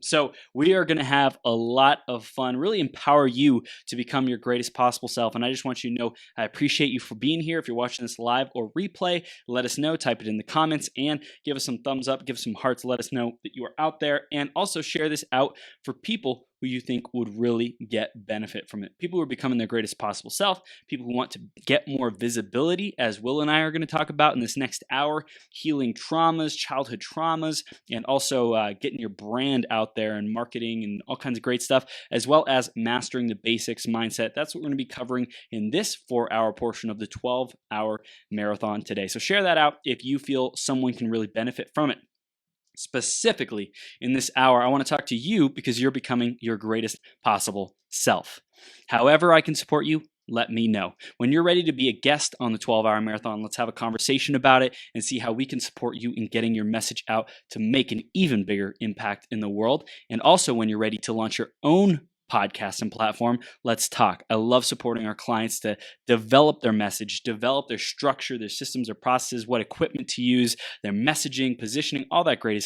So we are going to have a lot of fun, really empower you to become your greatest possible self. And I just want you to know I appreciate you for being here. If you're watching this live or replay, let us know, type it in the comments, and give us some thumbs up, give us some hearts, let us know that you are out there. And also share this out for people who you think would really get benefit from it. People who are becoming their greatest possible self, people who want to get more visibility, as Will and I are going to talk about in this next hour, healing traumas, childhood traumas, and also getting your brand out there and marketing and all kinds of great stuff, as well as mastering the basics mindset. That's what we're going to be covering in this 4-hour portion of the 12-hour marathon today. So share that out if you feel someone can really benefit from it. Specifically in this hour, I want to talk to you because you're becoming your greatest possible self. However I can support you, let me know. When you're ready to be a guest on the 12-hour marathon, let's have a conversation about it and see how we can support you in getting your message out to make an even bigger impact in the world. And also when you're ready to launch your own podcast and platform, let's talk. I love supporting our clients to develop their message, develop their structure, their systems, their processes, what equipment to use, their messaging, positioning, all that great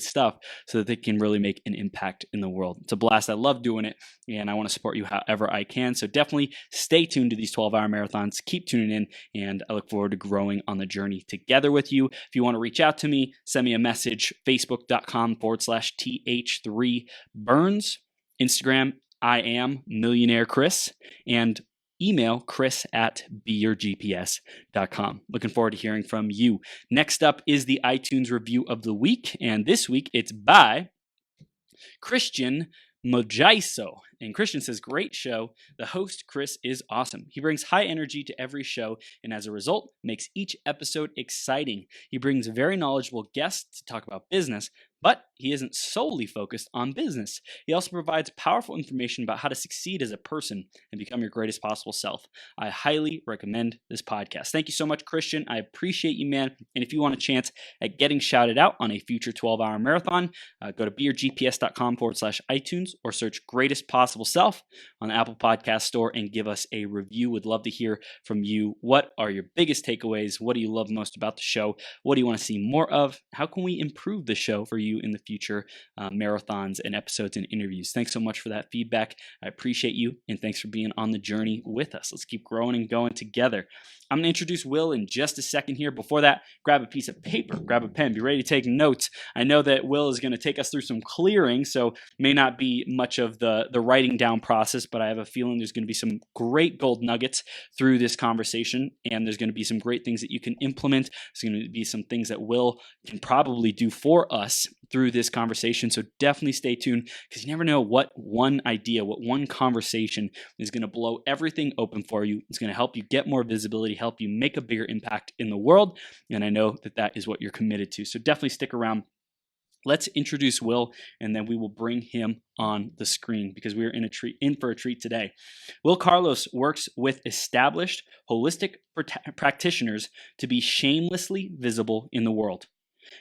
stuff so that they can really make an impact in the world. It's a blast. I love doing it, and I want to support you however I can. So definitely stay tuned to these 12-hour marathons. Keep tuning in, and I look forward to growing on the journey together with you. If you want to reach out to me, send me a message, facebook.com/th3burns. Instagram, I am Millionaire Chris, and email chris@beyourgps.com. Looking forward to hearing from you. Next up is the iTunes review of the week, and this week it's by Christian Mojaiso. And Christian says, great show. The host, Chris, is awesome. He brings high energy to every show, and as a result, makes each episode exciting. He brings very knowledgeable guests to talk about business, but he isn't solely focused on business. He also provides powerful information about how to succeed as a person and become your greatest possible self. I highly recommend this podcast. Thank you so much, Christian. I appreciate you, man. And if you want a chance at getting shouted out on a future 12-hour marathon, go to beyourgps.com/iTunes or search Greatest Possible Self on the Apple Podcast Store and give us a review. Would love to hear from you. What are your biggest takeaways? What do you love most about the show? What do you want to see more of? How can we improve the show for you in the future marathons and episodes and interviews? Thanks so much for that feedback. I appreciate you, and thanks for being on the journey with us. Let's keep growing and going together. I'm going to introduce Will in just a second here. Before that, grab a piece of paper, grab a pen, be ready to take notes. I know that Will is going to take us through some clearing, so may not be much of the writing down process, but I have a feeling there's going to be some great gold nuggets through this conversation, and there's going to be some great things that you can implement. There's going to be some things that Will can probably do for us through this conversation, so definitely stay tuned because you never know what one idea, what one conversation is going to blow everything open for you. It's going to help you get more visibility, help you make a bigger impact in the world, and I know that that is what you're committed to, so definitely stick around. Let's introduce Will, and then we will bring him on the screen because we are in for a treat today. Wil Carlos works with established holistic practitioners to be shamelessly visible in the world.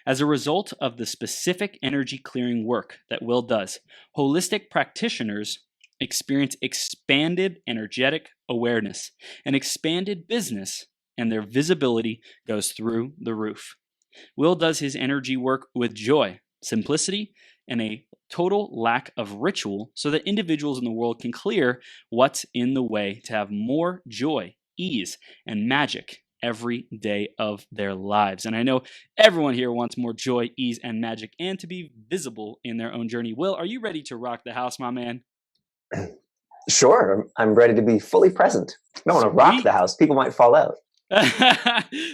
As a result of the specific energy clearing work that Will does, holistic practitioners experience expanded energetic awareness, an expanded business, and their visibility goes through the roof. Will does his energy work with joy, simplicity, and a total lack of ritual so that individuals in the world can clear what's in the way to have more joy, ease, and magic every day of their lives. And I know everyone here wants more joy, ease, and magic, and to be visible in their own journey. Will, are you ready to rock the house, my man? Sure. I'm ready to be fully present. I don't want to rock the house. People might fall out.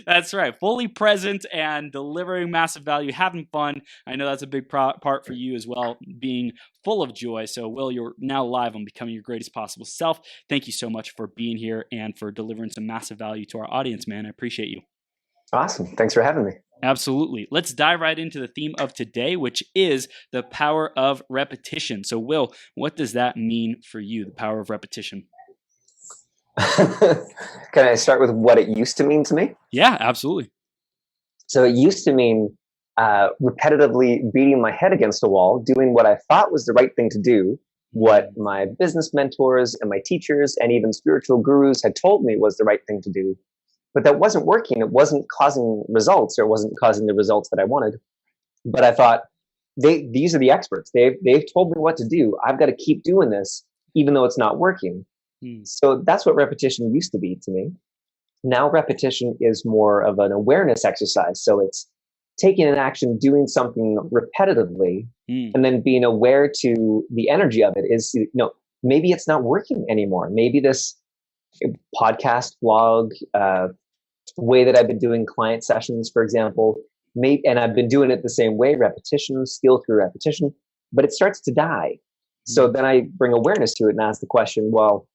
That's right. Fully present and delivering massive value, having fun. I know that's a big part for you as well, being full of joy. So, Will, you're now live on Becoming Your Greatest Possible Self. Thank you so much for being here and for delivering some massive value to our audience, man. I appreciate you. Awesome. Thanks for having me. Absolutely. Let's dive right into the theme of today, which is the power of repetition. So, Will, what does that mean for you, the power of repetition? Can I start with what it used to mean to me? Yeah, absolutely. So it used to mean repetitively beating my head against a wall, doing what I thought was the right thing to do, what my business mentors and my teachers and even spiritual gurus had told me was the right thing to do. But that wasn't working. It wasn't causing results, or it wasn't causing the results that I wanted. But I thought, these are the experts. They've told me what to do. I've got to keep doing this, even though it's not working. So that's what repetition used to be to me. Now repetition is more of an awareness exercise. So it's taking an action, doing something repetitively, and then being aware to the energy of it is, maybe it's not working anymore. Maybe this podcast, blog, way that I've been doing client sessions, for example, and I've been doing it the same way, repetition, skill through repetition, but it starts to die. So then I bring awareness to it and ask the question, well,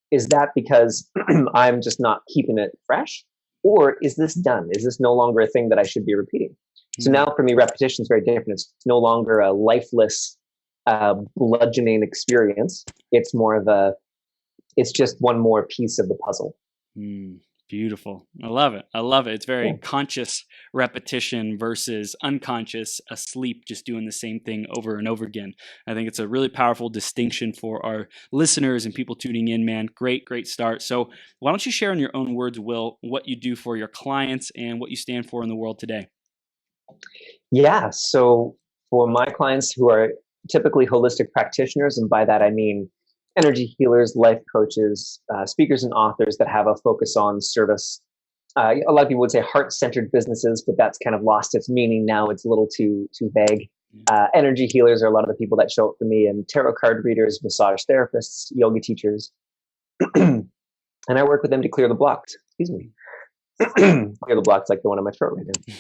is that because I'm just not keeping it fresh? Or is this done? Is this no longer a thing that I should be repeating? So now for me, repetition is very different. It's no longer a lifeless, bludgeoning experience. It's more of it's just one more piece of the puzzle. Beautiful. I love it. I love it. It's very conscious repetition versus unconscious asleep, just doing the same thing over and over again. I think it's a really powerful distinction for our listeners and people tuning in, man. Great, great start. So why don't you share in your own words, Wil, what you do for your clients and what you stand for in the world today? Yeah. So for my clients who are typically holistic practitioners, and by that I mean energy healers, life coaches, speakers and authors that have a focus on service. A lot of people would say heart-centered businesses, but that's kind of lost its meaning now. It's a little too vague. Energy healers are a lot of the people that show up for me, and tarot card readers, massage therapists, yoga teachers. And I work with them to clear the blocks. Excuse me. Clear the blocks like the one in my throat right now.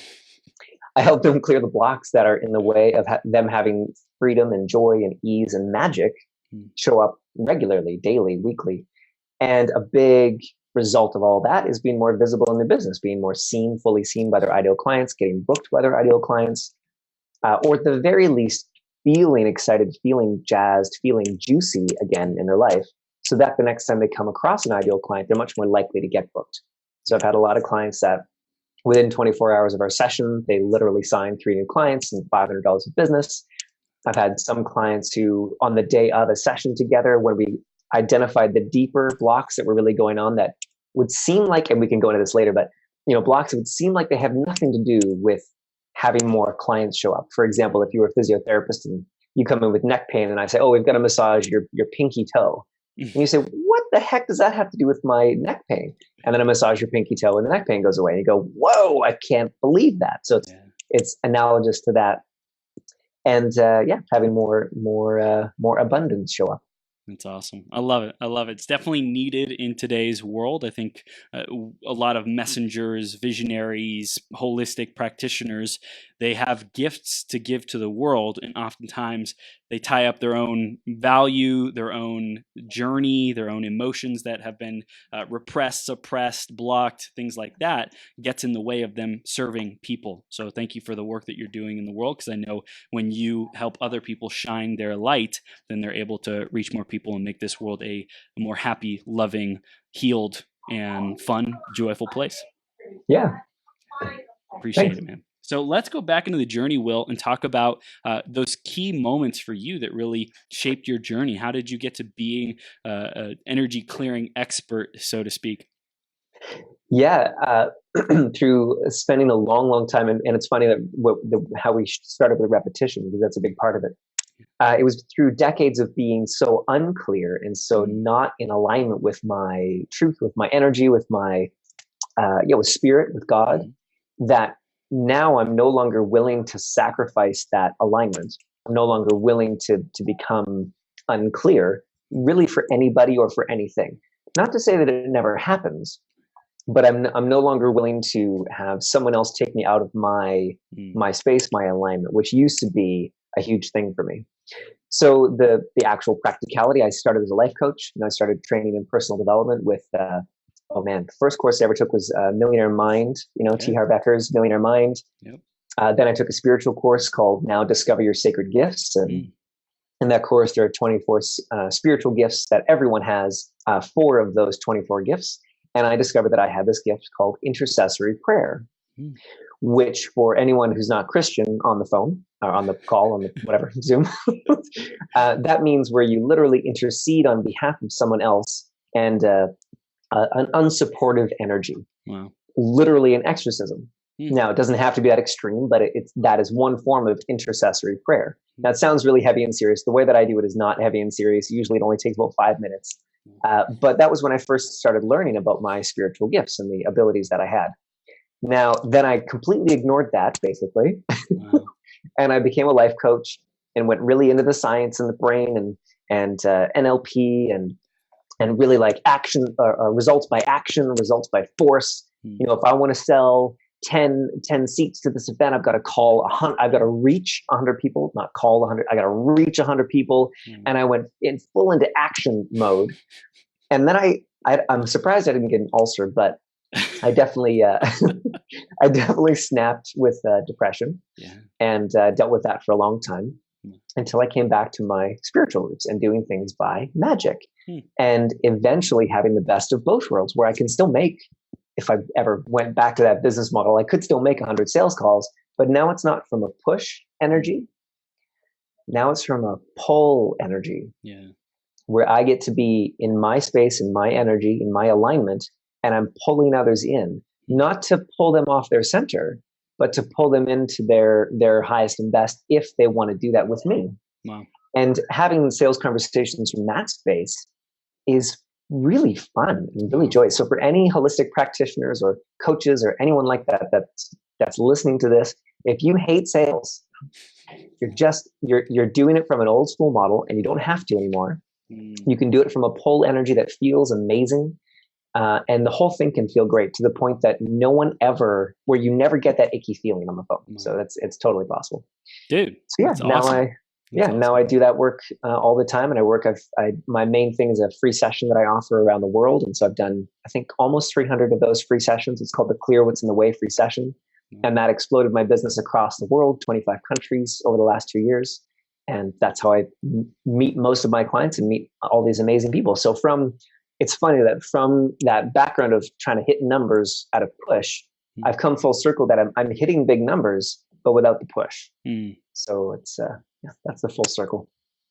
I help them clear the blocks that are in the way of them having freedom and joy and ease and magic show up regularly, daily, weekly. And a big result of all that is being more visible in their business, being more seen, fully seen by their ideal clients, getting booked by their ideal clients, or at the very least, feeling excited, feeling jazzed, feeling juicy again in their life, so that the next time they come across an ideal client, they're much more likely to get booked. So I've had a lot of clients that within 24 hours of our session, they literally signed 3 new clients and $500 of business. I've had some clients who, on the day of a session together, when we identified the deeper blocks that were really going on that would seem like, and we can go into this later, but blocks that would seem like they have nothing to do with having more clients show up. For example, if you were a physiotherapist and you come in with neck pain and I say, oh, we've got to massage your pinky toe. And you say, what the heck does that have to do with my neck pain? And then I massage your pinky toe and the neck pain goes away. And you go, whoa, I can't believe that. So it's analogous to that. And having more abundance show up. That's awesome. I love it. I love it. It's definitely needed in today's world. I think a lot of messengers, visionaries, holistic practitioners, they have gifts to give to the world. And oftentimes they tie up their own value, their own journey, their own emotions that have been repressed, suppressed, blocked, things like that gets in the way of them serving people. So thank you for the work that you're doing in the world, because I know when you help other people shine their light, then they're able to reach more people and make this world a more happy, loving, healed, and fun, joyful place. Yeah. Appreciate it, man. So let's go back into the journey, Wil, and talk about those key moments for you that really shaped your journey. How did you get to being an energy clearing expert, so to speak? Yeah, through spending a long, long time, and it's funny that how we started with repetition, because that's a big part of it. It was through decades of being so unclear and so not in alignment with my truth, with my energy, with my with spirit, with God, that now I'm no longer willing to sacrifice that alignment. I'm no longer willing to become unclear, really, for anybody or for anything. Not to say that it never happens, but I'm no longer willing to have someone else take me out of my space, my alignment, which used to be a huge thing for me. So the actual practicality, I started as a life coach, and I started training in personal development with the first course I ever took was Millionaire Mind, T. Harv Eker's Millionaire Mind. Yep. Then I took a spiritual course called Now Discover Your Sacred Gifts. And in that course, there are 24 spiritual gifts that everyone has, 4 of those 24 gifts. And I discovered that I had this gift called intercessory prayer, which for anyone who's not Christian on the phone or on the call, on the whatever, Zoom, that means where you literally intercede on behalf of someone else and an unsupportive energy. Wow. Literally an exorcism. Now, it doesn't have to be that extreme, but that is one form of intercessory prayer. Now, it sounds really heavy and serious. The way that I do it is not heavy and serious. Usually it only takes about 5 minutes. But that was when I first started learning about my spiritual gifts and the abilities that I had. Now, then I completely ignored that, basically. Wow. And I became a life coach and went really into the science and the brain and NLP and really like action, results by action, results by force. You know, if I want to sell 10 seats to this event, I've got to reach 100 people, not call 100. I got to reach 100 people. And I went full into action mode. And then I'm surprised I didn't get an ulcer, but I definitely, I definitely snapped with depression and dealt with that for a long time until I came back to my spiritual roots and doing things by magic and eventually having the best of both worlds where I can still make, if I ever went back to that business model, I could still make 100 sales calls, but now it's not from a push energy. Now it's from a pull energy where I get to be in my space, in my energy, in my alignment, and I'm pulling others in, not to pull them off their center, but to pull them into their highest and best if they want to do that with me. Wow. And having sales conversations from that space is really fun and really joyous. So for any holistic practitioners or coaches or anyone like that that's listening to this, if you hate sales, you're doing it from an old school model and you don't have to anymore. You can do it from a pull energy that feels amazing. And the whole thing can feel great to the point that where you never get that icky feeling on the phone. So it's totally possible. Dude. So yeah, now awesome. Now I do that work all the time, and my main thing is a free session that I offer around the world, and so I've done I think almost 300 of those free sessions. It's called the Clear What's in the Way free session, and that exploded my business across the world, 25 countries over the last 2 years, and that's how I meet most of my clients and meet all these amazing people. So it's funny that from that background of trying to hit numbers at a push, I've come full circle that I'm hitting big numbers, but without the push. So it's that's the full circle.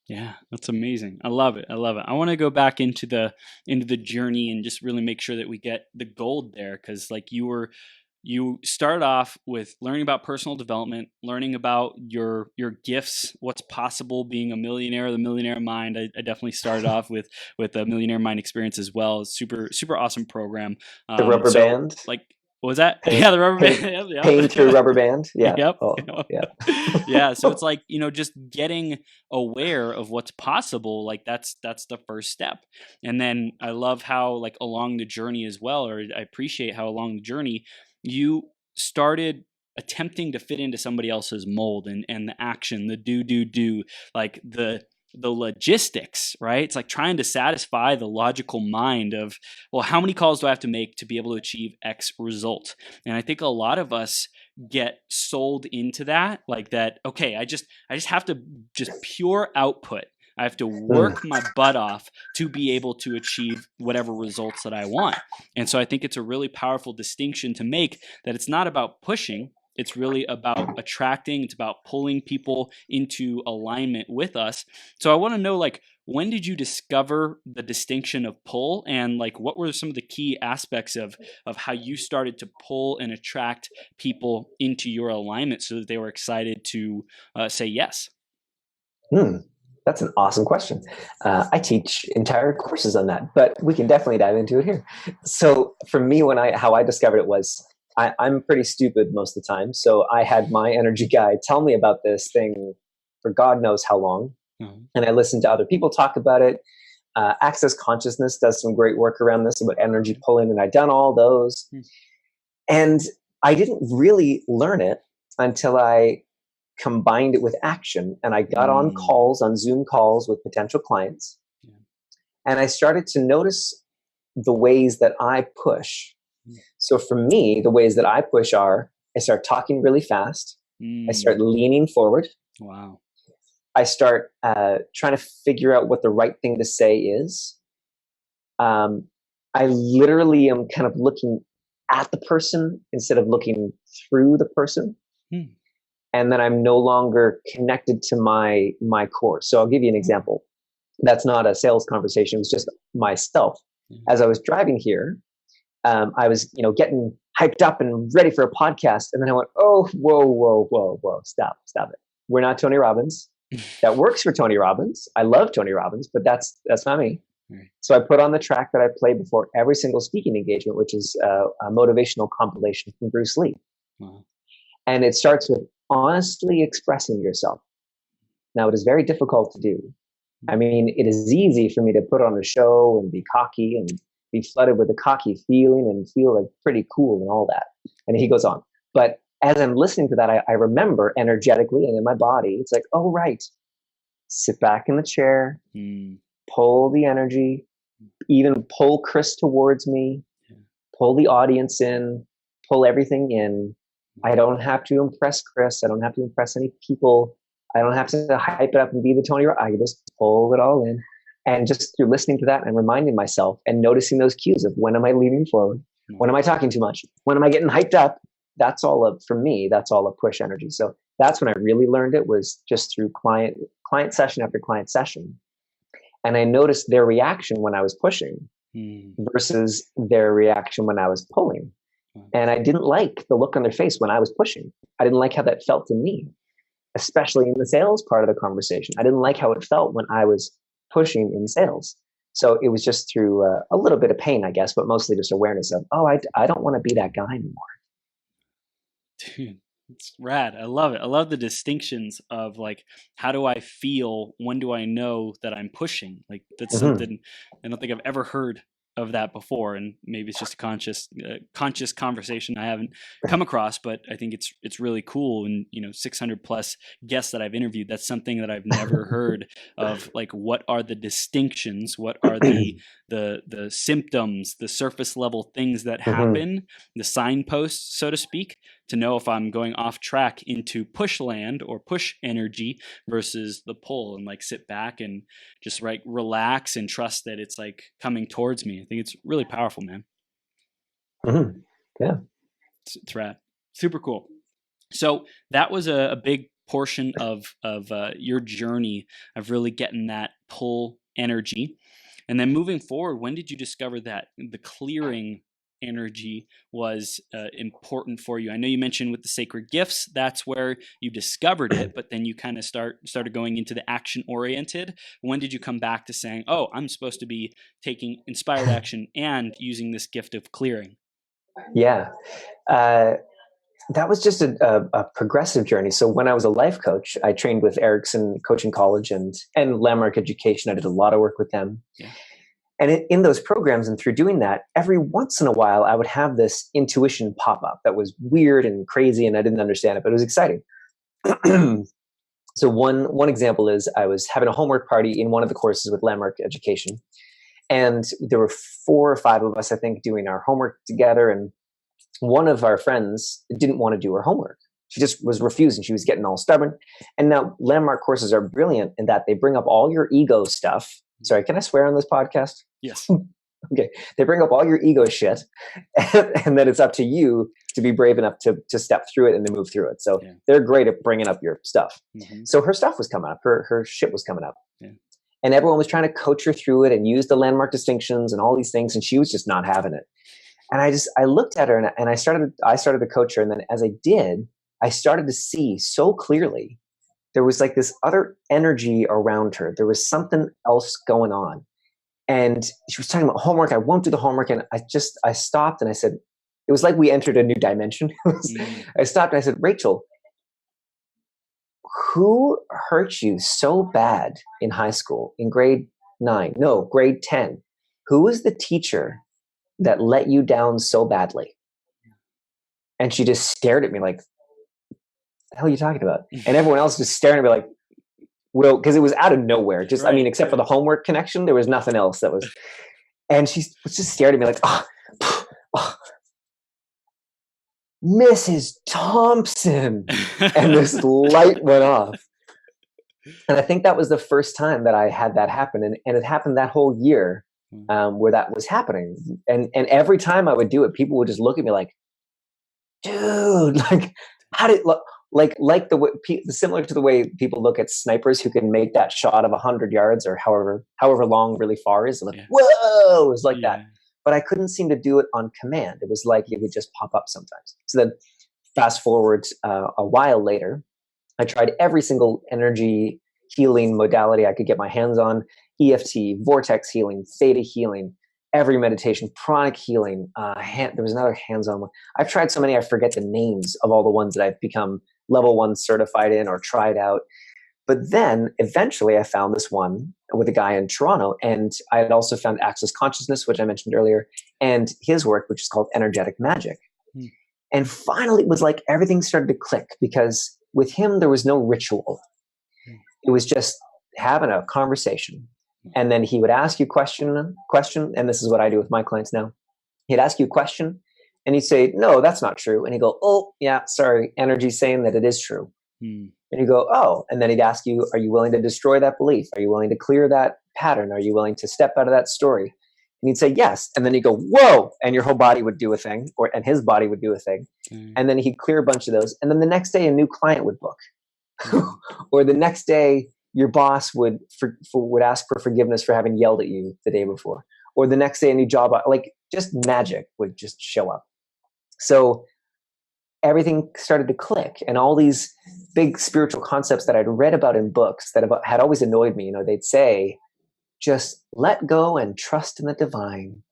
Yeah, that's amazing. I love it. I want to go back into the journey and just really make sure that we get the gold there, because like you start off with learning about personal development, learning about your gifts, what's possible being a millionaire, the millionaire mind. I definitely started off with a millionaire mind experience as well. Super, super awesome program. The rubber band. Like, what was that? Yeah, the rubber band. Pain through rubber band. Yeah. Yep. Oh, yeah. Yeah. So it's like, just getting aware of what's possible. Like that's the first step. And then I love how like along the journey as well, or I appreciate how along the journey you started attempting to fit into somebody else's mold and the action, the do, like the logistics, right? It's like trying to satisfy the logical mind of, well, how many calls do I have to make to be able to achieve X result? And I think a lot of us get sold into that, like that, okay, I just have to just pure output. I have to work my butt off to be able to achieve whatever results that I want. And so I think it's a really powerful distinction to make, that it's not about pushing. It's really about attracting. It's about pulling people into alignment with us. So I want to know, like, when did you discover the distinction of pull, and like what were some of the key aspects of how you started to pull and attract people into your alignment so that they were excited to say yes? That's an awesome question. I teach entire courses on that, but we can definitely dive into it here. So for me, how I discovered it was, I'm pretty stupid most of the time. So I had my energy guy tell me about this thing for God knows how long. And I listened to other people talk about it. Access Consciousness does some great work around this about energy pulling, and I'd done all those. And I didn't really learn it until I combined it with action, and I got on Zoom calls with potential clients, and I started to notice the ways that I push. So for me, the ways that I push are, I start talking really fast. I start leaning forward. Wow. I start trying to figure out what the right thing to say is. I literally am kind of looking at the person instead of looking through the person. And then I'm no longer connected to my core. So I'll give you an example. That's not a sales conversation. It was just myself. As I was driving here, I was, getting hyped up and ready for a podcast. And then I went, oh, whoa, stop it. We're not Tony Robbins. That works for Tony Robbins. I love Tony Robbins, but that's not me. Right. So I put on the track that I play before every single speaking engagement, which is a motivational compilation from Bruce Lee. Wow. And it starts with honestly expressing yourself. Now, it is very difficult to do. I mean, it is easy for me to put on a show and be cocky and be flooded with a cocky feeling and feel like pretty cool and all that. And he goes on. But as I'm listening to that, I remember energetically and in my body, it's like, oh, right. Sit back in the chair, pull the energy, even pull Chris towards me, pull the audience in, pull everything in. I don't have to impress Chris. I don't have to impress any people. I don't have to hype it up and be the Tony. I can just pull it all in. And just through listening to that and reminding myself and noticing those cues of when am I leaning forward? When am I talking too much? When am I getting hyped up? That's all for me, that's all a push energy. So that's when I really learned it, was just through client session after client session. And I noticed their reaction when I was pushing versus their reaction when I was pulling. And I didn't like the look on their face when I was pushing. I didn't like how that felt to me, especially in the sales part of the conversation. I didn't like how it felt when I was pushing in sales. So it was just through a little bit of pain, I guess, but mostly just awareness of, oh, I don't want to be that guy anymore. Dude, it's rad. I love it. I love the distinctions of like, how do I feel? When do I know that I'm pushing? Like that's something I don't think I've ever heard of that before, and maybe it's just a conscious conversation I haven't come across, but I think it's really cool. And 600 plus guests that I've interviewed, that's something that I've never heard of. Like, what are the distinctions? What are the symptoms, the surface level things that happen, the signposts, so to speak, to know if I'm going off track into push land or push energy versus the pull, and like sit back and just relax and trust that it's like coming towards me. I think it's really powerful, man. Yeah. It's rad. Super cool. So that was a big portion of your journey of really getting that pull energy. And then moving forward, when did you discover that the clearing energy was important for you? I know you mentioned with the sacred gifts, that's where you discovered it, but then you kind of started going into the action oriented. When did you come back to saying, oh, I'm supposed to be taking inspired action and using this gift of clearing? Yeah. That was just a progressive journey. So when I was a life coach, I trained with Erickson Coaching College and Landmark Education. I did a lot of work with them. Yeah. And in those programs and through doing that, every once in a while, I would have this intuition pop up that was weird and crazy, and I didn't understand it, but it was exciting. So one example is I was having a homework party in one of the courses with Landmark Education. And there were 4 or 5 of us, I think, doing our homework together. And one of our friends didn't want to do her homework. She just was refusing. She was getting all stubborn. And now Landmark courses are brilliant in that they bring up all your ego stuff. Sorry, can I swear on this podcast? Yes. Okay. They bring up all your ego shit, and then it's up to you to be brave enough to step through it and to move through it. So they're great at bringing up your stuff. So her stuff was coming up. Her shit was coming up. Yeah. And everyone was trying to coach her through it and use the landmark distinctions and all these things, and she was just not having it. And I looked at her and I started to coach her. And then as I did, I started to see so clearly there was like this other energy around her. There was something else going on. And she was talking about homework. I won't do the homework. And I stopped and I said, it was like we entered a new dimension. I stopped and I said, Rachel, who hurt you so bad in high school, in grade 9? No, grade 10. Who was the teacher that let you down so badly? And she just stared at me like, the hell are you talking about? And everyone else just staring at me like, Will, because it was out of nowhere. Just, right. I mean, except for the homework connection, there was nothing else that was. And she was just staring at me like, oh, Mrs. Thompson. And this light went off. And I think that was the first time that I had that happen. And it happened that whole year where that was happening. And every time I would do it, people would just look at me like, dude, like, how did look? Like similar to the way people look at snipers who can make that shot of 100 yards or however long really far is. Like, whoa, it's like that. but I couldn't seem to do it on command. It was like it would just pop up sometimes. So then fast forward a while later, I tried every single energy healing modality I could get my hands on: EFT, vortex healing, theta healing, every meditation, pranic healing. There was another hands-on one. I've tried so many I forget the names of all the ones that I've become level 1 certified in or tried out. But then eventually I found this one with a guy in Toronto, and I had also found Access Consciousness, which I mentioned earlier, and his work, which is called Energetic Magic. Mm. And finally it was like everything started to click, because with him there was no ritual. It was just having a conversation. And then he would ask you question, and this is what I do with my clients now. He'd ask you a question, and he'd say, "No, that's not true." And he'd go, "Oh, yeah, sorry, energy's saying that it is true." Mm. And you go, "Oh," and then he'd ask you, "Are you willing to destroy that belief? Are you willing to clear that pattern? Are you willing to step out of that story?" And you'd say, "Yes." And then he'd go, "Whoa," and your whole body would do a thing, and his body would do a thing. Mm. And then he'd clear a bunch of those. And then the next day, a new client would book. Or the next day, your boss would ask for forgiveness for having yelled at you the day before. Or the next day, a new job, like just magic would just show up. So everything started to click, and all these big spiritual concepts that I'd read about in books that had always annoyed me, they'd say, just let go and trust in the divine,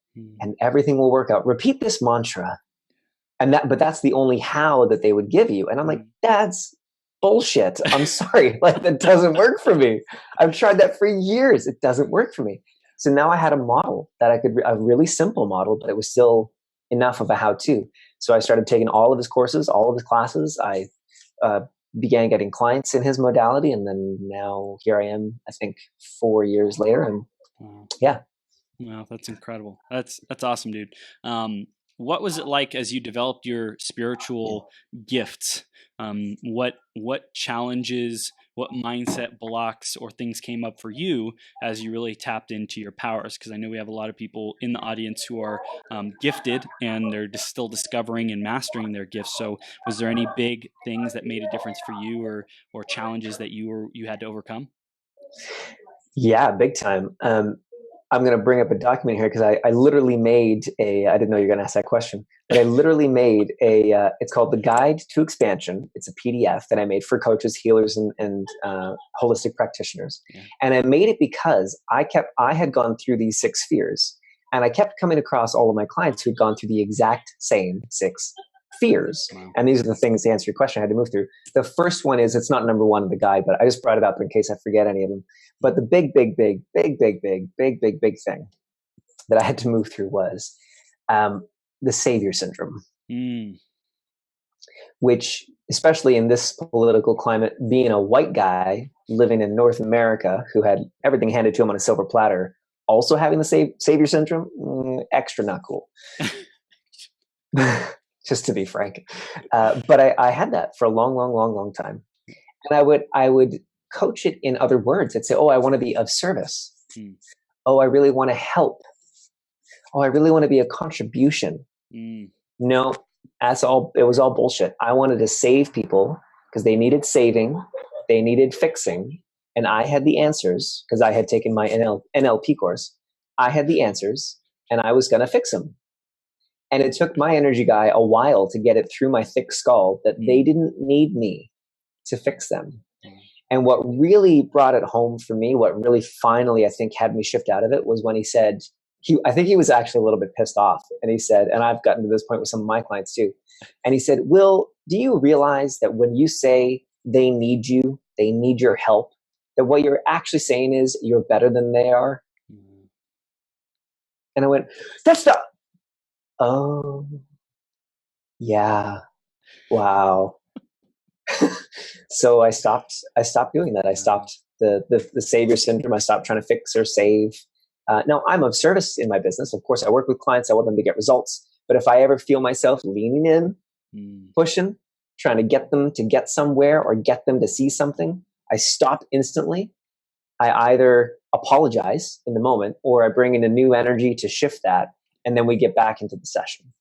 and everything will work out. Repeat this mantra. But that's the only how that they would give you. And I'm like, that's bullshit. I'm sorry. Like, that doesn't work for me. I've tried that for years. It doesn't work for me. So now I had a model that a really simple model, but it was still enough of a how-to. So I started taking all of his courses, all of his classes. I began getting clients in his modality. And then now here I am, I think 4 years later. And yeah. Wow, that's incredible. That's awesome, dude. What was it like as you developed your spiritual gifts? What challenges, what mindset blocks or things came up for you as you really tapped into your powers? Because I know we have a lot of people in the audience who are gifted, and they're still discovering and mastering their gifts. So was there any big things that made a difference for you, or challenges that you had to overcome? Yeah, big time. I'm going to bring up a document here because I literally made I didn't know you were going to ask that question, but I literally made it's called The Guide to Expansion. It's a PDF that I made for coaches, healers, and holistic practitioners. Yeah. And I made it because I had gone through these 6 fears, and I kept coming across all of my clients who'd gone through the exact same 6 fears. Wow. And these are the things, to answer your question, I had to move through. The first one is, it's not number 1 in the guide, but I just brought it up in case I forget any of them. But the big thing that I had to move through was the savior syndrome, which, especially in this political climate, being a white guy living in North America who had everything handed to him on a silver platter, also having the savior syndrome, extra not cool. Just to be frank. But I had that for a long time. And I would coach it in other words. I'd say, oh, I want to be of service. Oh, I really want to help. Oh, I really want to be a contribution. No, it was all bullshit. I wanted to save people because they needed saving. They needed fixing. And I had the answers because I had taken my NLP course. I had the answers, and I was going to fix them. And it took my energy guy a while to get it through my thick skull that they didn't need me to fix them. And what really brought it home for me, what really finally, I think, had me shift out of it, was when he said, I think he was actually a little bit pissed off. And he said, and I've gotten to this point with some of my clients too. And he said, "Will, do you realize that when you say they need you, they need your help, that what you're actually saying is you're better than they are?" And I went, "That's not." Oh, yeah. Wow. So I stopped doing that. I stopped the savior syndrome. I stopped trying to fix or save. Now, I'm of service in my business. Of course, I work with clients. I want them to get results. But if I ever feel myself leaning in, pushing, trying to get them to get somewhere or get them to see something, I stop instantly. I either apologize in the moment, or I bring in a new energy to shift that, and then we get back into the session.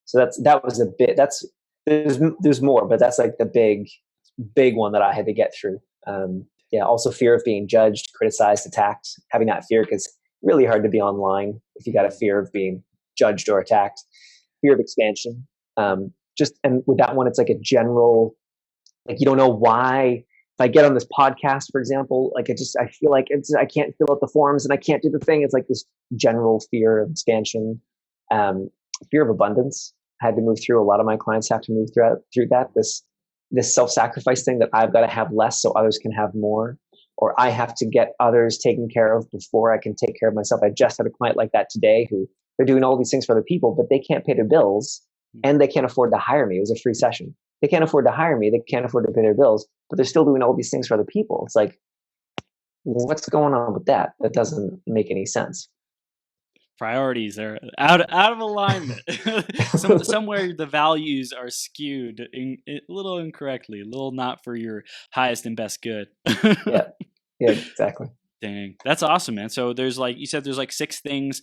So that was a bit. There's more, but that's like the big one that I had to get through. Also fear of being judged, criticized, attacked. Having that fear, because it's really hard to be online if you got a fear of being judged or attacked, fear of expansion. And with that one, it's like a general, like, you don't know why. If I get on this podcast, for example, like I feel like I can't fill out the forms and I can't do the thing. It's like this general fear of expansion, fear of abundance. I had to move through. A lot of my clients have to move through that. This self-sacrifice thing that I've got to have less so others can have more, or I have to get others taken care of before I can take care of myself. I just had a client like that today who they're doing all these things for other people, but they can't pay their bills and they can't afford to hire me. It was a free session. They can't afford to hire me. They can't afford to pay their bills, but they're still doing all these things for other people. It's like, what's going on with that? That doesn't make any sense. Priorities are out of alignment. Somewhere the values are skewed a little incorrectly, a little not for your highest and best good. Yeah, exactly. Dang, that's awesome, man. So there's like, you said there's like 6 things.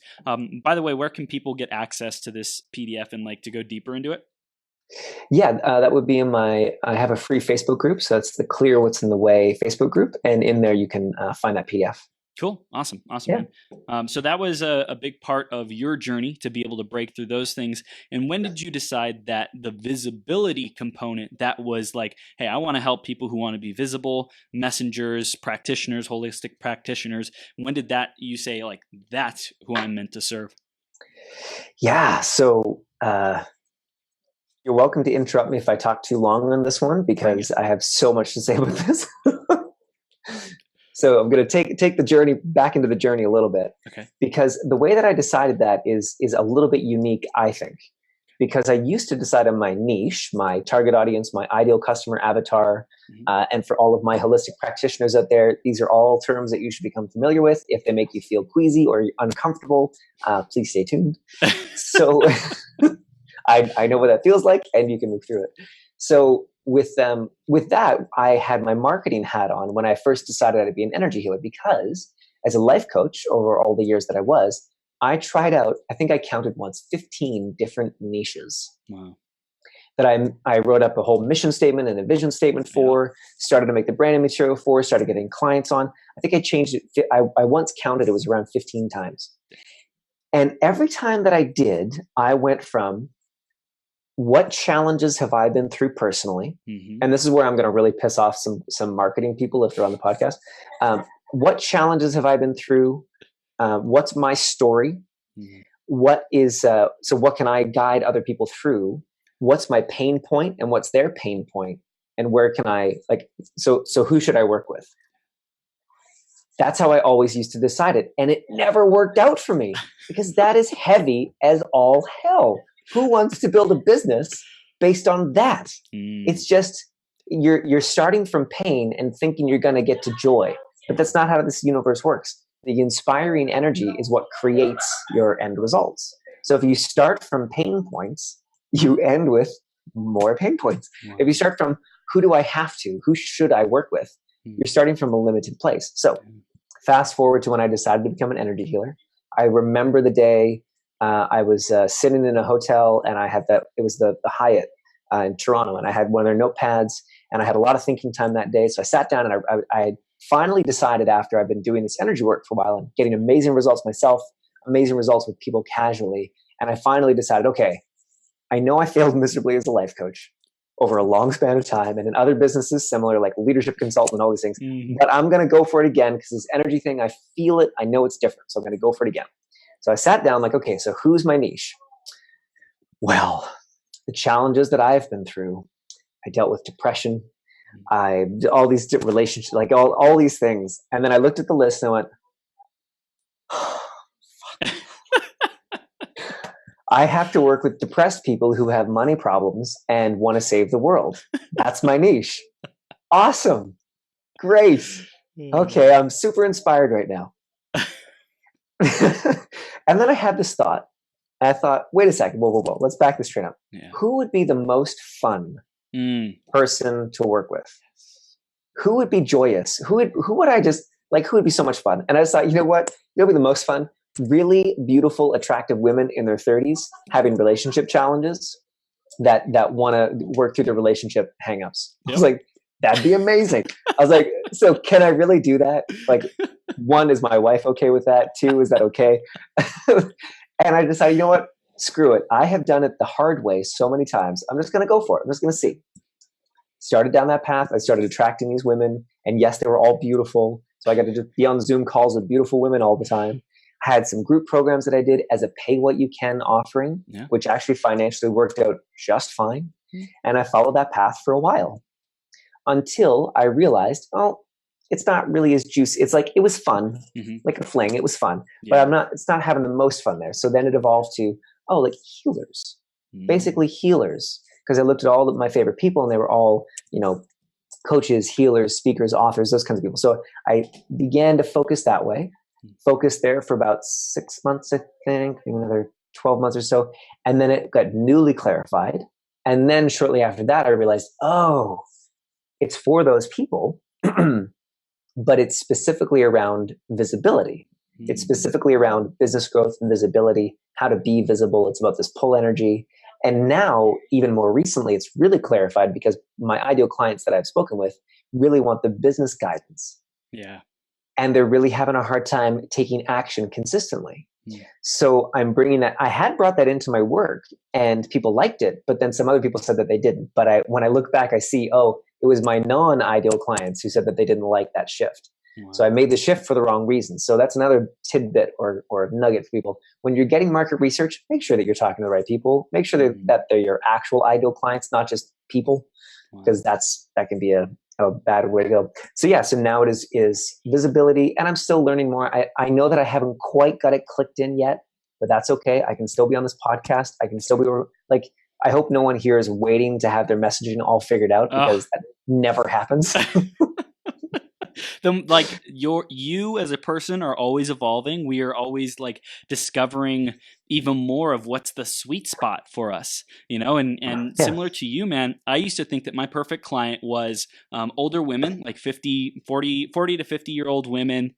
By the way, where can people get access to this PDF and like to go deeper into it? Yeah, that would be I have a free Facebook group. So that's the Clear What's in the Way Facebook group. And in there, you can find that PDF. Cool. Awesome. Yeah. Man. So that was a big part of your journey to be able to break through those things. And when did you decide that the visibility component, that was like, hey, I want to help people who want to be visible, messengers, practitioners, holistic practitioners. When did that, you say like, that's who I'm meant to serve? Yeah. So you're welcome to interrupt me if I talk too long on this one, because I have so much to say about this. So I'm going to take the journey back into the journey a little bit, okay? Because the way that I decided that is a little bit unique, I think, because I used to decide on my niche, my target audience, my ideal customer avatar, and for all of my holistic practitioners out there, these are all terms that you should become familiar with. If they make you feel queasy or uncomfortable, please stay tuned. So I know what that feels like, and you can move through it. So with that, I had my marketing hat on when I first decided I'd be an energy healer, because as a life coach over all the years that I tried out, I think I counted once, 15 different niches. Wow. That I wrote up a whole mission statement and a vision statement for, started to make the branding material for, started getting clients on. I think I changed it. I once counted, it was around 15 times. And every time that I did, I went from, what challenges have I been through personally? And this is where I'm going to really piss off some marketing people if they're on the podcast. What challenges have I been through? What's my story? What can I guide other people through? What's my pain point and what's their pain point? And where can I, so who should I work with? That's how I always used to decide it. And it never worked out for me, because that is heavy as all hell. Who wants to build a business based on that? It's just, you're starting from pain and thinking you're going to get to joy. But that's not how this universe works. The inspiring energy is what creates your end results. So if you start from pain points, you end with more pain points. Wow. If you start from, who should I work with? You're starting from a limited place. So fast forward to when I decided to become an energy healer. I remember the day I was sitting in a hotel, and I had it was the Hyatt in Toronto, and I had one of their notepads, and I had a lot of thinking time that day. So I sat down, and I finally decided, after I've been doing this energy work for a while and getting amazing results myself, amazing results with people casually, and I finally decided, okay, I know I failed miserably as a life coach over a long span of time, and in other businesses similar, like leadership consultant, all these things, but I'm going to go for it again, because this energy thing, I feel it, I know it's different, so I'm going to go for it again. So I sat down like, okay, so who's my niche? Well, the challenges that I've been through, I dealt with depression. I did all these relationships, like all these things. And then I looked at the list and I went, oh, fuck. I have to work with depressed people who have money problems and want to save the world. That's my niche. Awesome. Great. Okay, I'm super inspired right now. And then I had this thought. And I thought, wait a second, whoa. Let's back this train up. Yeah. Who would be the most fun person to work with? Who would be joyous? Who would I just, who would be so much fun? And I just thought, you know what? It'll be the most fun. Really beautiful, attractive women in their 30s having relationship challenges that want to work through their relationship hangups. Yep. I was like, that'd be amazing. I was like, So can I really do that? Like, one, is my wife okay with that? Two, is that okay? And I decided, you know what? Screw it. I have done it the hard way so many times. I'm just going to go for it. I'm just going to see. Started down that path. I started attracting these women. And yes, they were all beautiful. So I got to just be on Zoom calls with beautiful women all the time. I had some group programs that I did as a pay what you can offering, which actually financially worked out just fine. And I followed that path for a while until I realized, oh, it's not really as juicy. It's like, it was fun, like a fling. It was fun, but it's not having the most fun there. So then it evolved to, oh, like healers, basically healers. Because I looked at all of my favorite people and they were all, coaches, healers, speakers, authors, those kinds of people. So I began to focus that way, focused there for about 6 months, I think, maybe another 12 months or so. And then it got newly clarified. And then shortly after that, I realized, oh, it's for those people, but it's specifically around visibility. It's specifically around business growth and visibility, how to be visible. It's about this pull energy. And now, even more recently, it's really clarified because my ideal clients that I've spoken with really want the business guidance. Yeah. And they're really having a hard time taking action consistently. So I'm bringing that. I had brought that into my work and people liked it, but then some other people said that they didn't. But when I look back, I see, oh, it was my non-ideal clients who said that they didn't like that shift. Wow. So I made the shift for the wrong reason. So that's another tidbit or nugget for people. When you're getting market research, make sure that you're talking to the right people. Make sure that they're your actual ideal clients, not just people, because that can be a bad way to go. So yeah, so now it is visibility, and I'm still learning more. I know that I haven't quite got it clicked in yet, but that's okay. I can still be on this podcast. I can still be like, I hope no one here is waiting to have their messaging all figured out, because that never happens. You as a person are always evolving. We are always like discovering even more of what's the sweet spot for us, and similar to you, man, I used to think that my perfect client was older women, like 40 to 50-year-old women,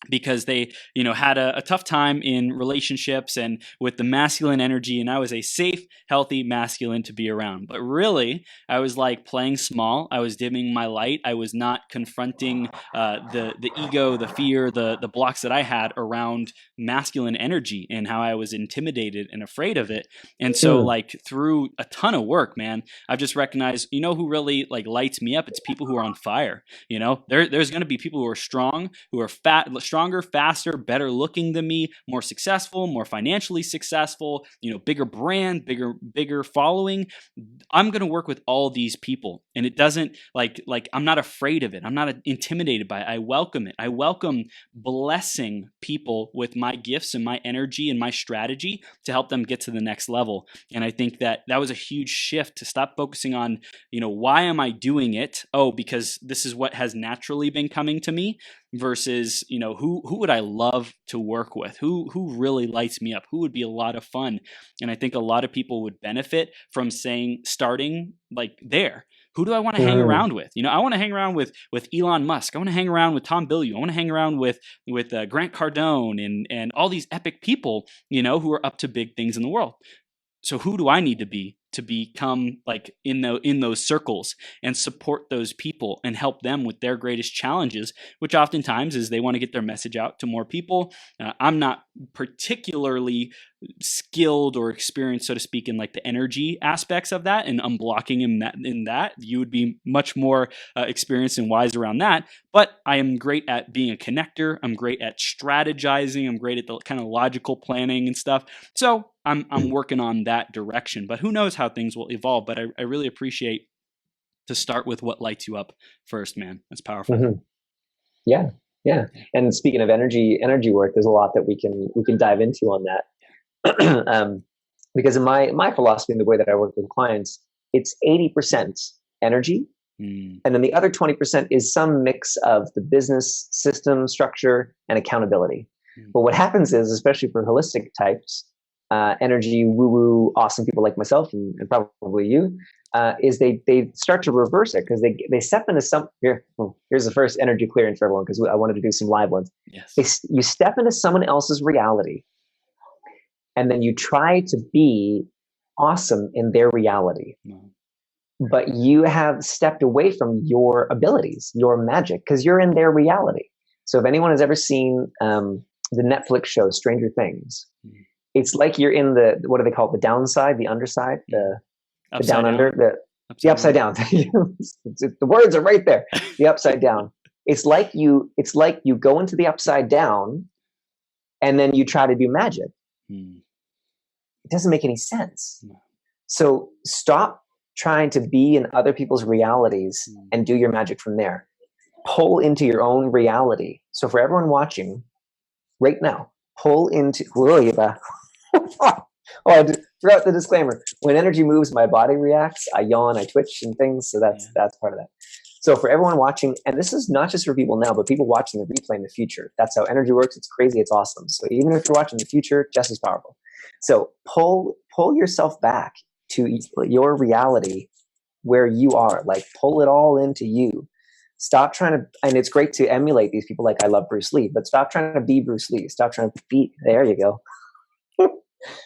because they, had a tough time in relationships and with the masculine energy, and I was a safe, healthy masculine to be around. But really, I was like playing small. I was dimming my light. I was not confronting the ego, the fear, the blocks that I had around masculine energy and how I was intimidated and afraid of it. And so, like, through a ton of work, man, I've just recognized, who really like lights me up? It's people who are on fire. There's going to be people who are strong, who are stronger, faster, better looking than me, more successful, more financially successful, bigger brand, bigger following. I'm going to work with all these people, and it doesn't like I'm not afraid of it. I'm not intimidated by it. I welcome it. I welcome blessing people with my gifts and my energy and my strategy to help them get to the next level. And I think that was a huge shift to stop focusing on, why am I doing it? Oh, because this is what has naturally been coming to me, versus, who would I love to work with? Who really lights me up? Who would be a lot of fun? And I think a lot of people would benefit from starting like there. Who do I want to hang around with? I want to hang around with Elon Musk. I want to hang around with Tom Bilyeu. I want to hang around with Grant Cardone and all these epic people, who are up to big things in the world. So who do I need to become like in those circles and support those people and help them with their greatest challenges, which oftentimes is they want to get their message out to more people. I'm not particularly skilled or experienced, so to speak, in like the energy aspects of that and unblocking in that. You would be much more experienced and wise around that. But I am great at being a connector. I'm great at strategizing. I'm great at the kind of logical planning and stuff. So I'm working on that direction. But who knows how things will evolve. But I really appreciate to start with what lights you up first, man. That's powerful. Mm-hmm. Yeah. Yeah. And speaking of energy work, there's a lot that we can dive into on that. Because in my philosophy and the way that I work with clients, it's 80% energy. And then the other 20% is some mix of the business system structure and accountability. But what happens is, especially for holistic types, energy, woo-woo, awesome people like myself and probably you, is they start to reverse it, because they step into here's the first energy clearance for everyone, because I wanted to do some live ones. Yes. You step into someone else's reality, and then you try to be awesome in their reality. but you have stepped away from your abilities, your magic, because you're in their reality. So if anyone has ever seen the Netflix show Stranger Things, it's like you're in the, what do they call it? The downside, the underside, the down under, the upside down. The words are right there. The upside down. It's like you go into the upside down and then you try to do magic. It doesn't make any sense. So stop trying to be in other people's realities and do your magic from there. Pull into your own reality. So for everyone watching right now, pull into, I forgot the disclaimer. When energy moves, my body reacts. I yawn, I twitch and things. So that's part of that. So for everyone watching, and this is not just for people now, but people watching the replay in the future. That's how energy works. It's crazy. It's awesome. So even if you're watching the future, just as powerful. So pull yourself back to your reality where you are. Like pull it all into you. Stop trying to, and it's great to emulate these people. Like I love Bruce Lee, but stop trying to be Bruce Lee. Stop trying to be, there you go.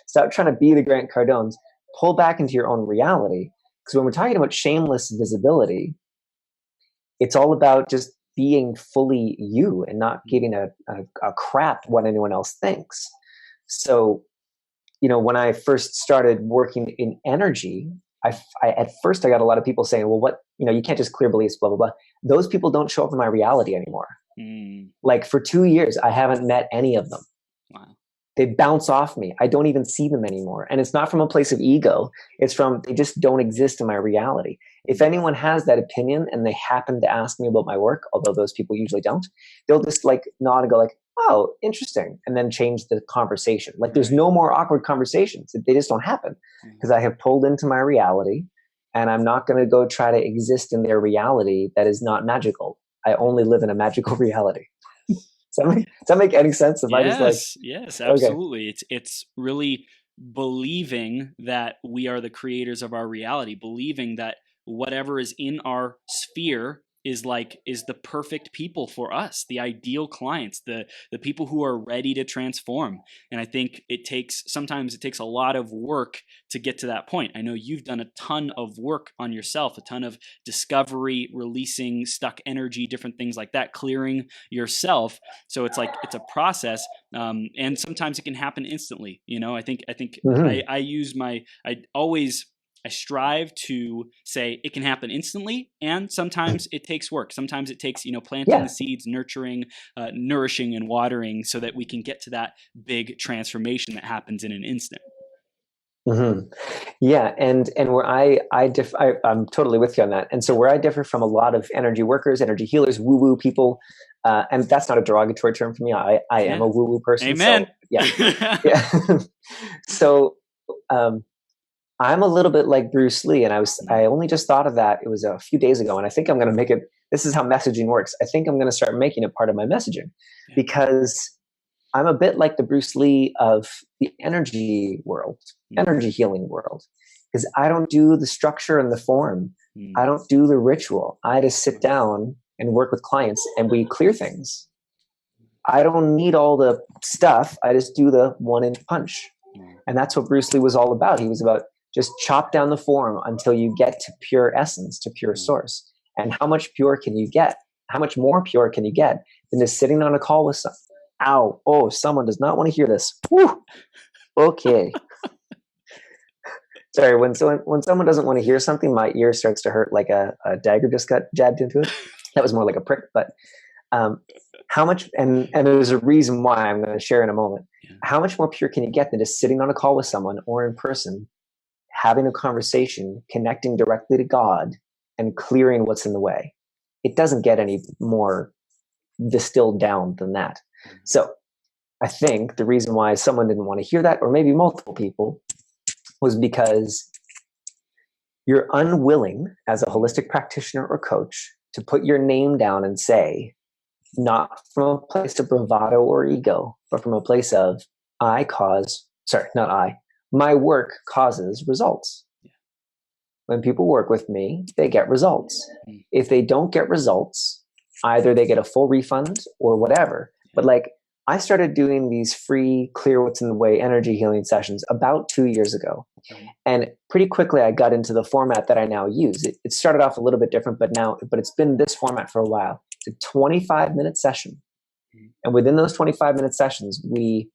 Stop trying to be the Grant Cardones. Pull back into your own reality. Because when we're talking about shameless visibility, it's all about just being fully you and not giving a crap what anyone else thinks. So, when I first started working in energy, at first I got a lot of people saying, well, what, you can't just clear beliefs, blah, blah, blah. Those people don't show up in my reality anymore. Like for 2 years, I haven't met any of them. Wow. They bounce off me. I don't even see them anymore. And it's not from a place of ego. It's from, they just don't exist in my reality. If anyone has that opinion and they happen to ask me about my work, although those people usually don't, they'll just like nod and go like, oh, interesting. And then change the conversation. Like there's no more awkward conversations. They just don't happen because I have pulled into my reality and I'm not going to go try to exist in their reality that is not magical. I only live in a magical reality. Does that make any sense? Yes, absolutely. Okay. It's really believing that we are the creators of our reality, believing that whatever is in our sphere is the perfect people for us, the ideal clients, the people who are ready to transform. And I think sometimes it takes a lot of work to get to that point. I know you've done a ton of work on yourself, a ton of discovery, releasing stuck energy, different things like that, clearing yourself. So it's a process. And sometimes it can happen instantly. I think I strive to say it can happen instantly, and sometimes it takes work. Sometimes it takes, planting the seeds, nurturing, nourishing, and watering so that we can get to that big transformation that happens in an instant. Yeah, and where I'm totally with you on that. And so where I differ from a lot of energy workers, energy healers, woo-woo people, and that's not a derogatory term for me. I am a woo-woo person. Amen. So, So, I'm a little bit like Bruce Lee, and I only just thought of that. It was a few days ago, and I think I'm going to make it. This is how messaging works. I think I'm going to start making it part of my messaging because I'm a bit like the Bruce Lee of the energy world, energy healing world, because I don't do the structure and the form. I don't do the ritual. I just sit down and work with clients, and we clear things. I don't need all the stuff. I just do the 1-inch punch, and that's what Bruce Lee was all about. He was about just chop down the form until you get to pure essence, to pure source. And how much pure can you get? How much more pure can you get than just sitting on a call with someone? Ow. Oh, someone does not want to hear this. Woo. Okay. Sorry, when someone doesn't want to hear something, my ear starts to hurt like a dagger just got jabbed into it. That was more like a prick. But how much, and there's a reason why I'm going to share in a moment. How much more pure can you get than just sitting on a call with someone or in person, having a conversation, connecting directly to God, and clearing what's in the way? It doesn't get any more distilled down than that. So I think the reason why someone didn't want to hear that, or maybe multiple people, was because you're unwilling as a holistic practitioner or coach to put your name down and say, not from a place of bravado or ego, but from a place of my work causes results. When people work with me, they get results. If they don't get results, either they get a full refund or whatever. But like, I started doing these free clear what's in the way energy healing sessions about 2 years ago. And pretty quickly I got into the format that I now use. It started off a little bit different, but it's been this format for a while. It's a 25-minute session. And within those 25-minute sessions, we